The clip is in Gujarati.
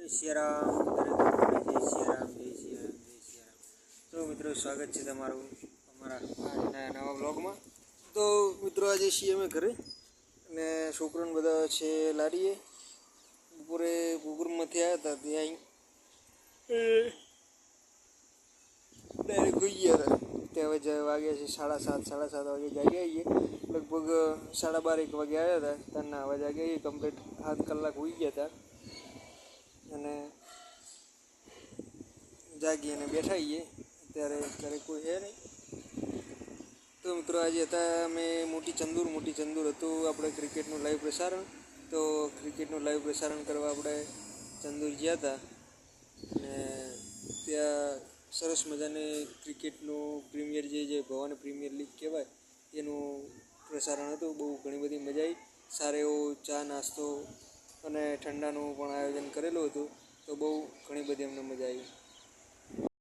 સિયારામ દરેક જય સિયારામ જય સિયારામ જય સિયારામ. તો મિત્રો સ્વાગત છે તમારું અમારા આજના નવા બ્લોગમાં. તો મિત્રો આજે છીએ અમે ઘરે અને છોકરાને બધા છે લારીએ. બપોરે પ્રોગ્રામમાંથી આવ્યા હતા ત્યાં ડાયરેક્ટ હોઈ ગયા હતા. ત્યાં હવે વાગ્યા છે 7:30 વાગે જાગ્યા આવીએ. લગભગ 12:30 વાગે આવ્યા હતા. ત્યારના હવે જાગ્યા આવીએ કમ્પ્લીટ 7 કલાક હોઈ ગયા હતા અને જાગી અને બેઠા આવીએ. અત્યારે ઘરે કોઈ છે નહીં. તો મિત્રો આજે હતા અમે મોટી ચંદુર હતું આપણે ક્રિકેટનું લાઈવ પ્રસારણ. તો ક્રિકેટનું લાઈવ પ્રસારણ કરવા આપણે ચંદુર ગયા હતા અને ત્યાં સરસ મજાની ક્રિકેટનું પ્રીમિયર જે ભવાની પ્રીમિયર લીગ કહેવાય એનું પ્રસારણ હતું. બહુ ઘણી બધી મજા આવી. સારો એવો ચા નાસ્તો અને ઠંડાનું પણ આયોજન કરેલું હતું. તો બહુ ઘણી બધી અમને મજા આવી.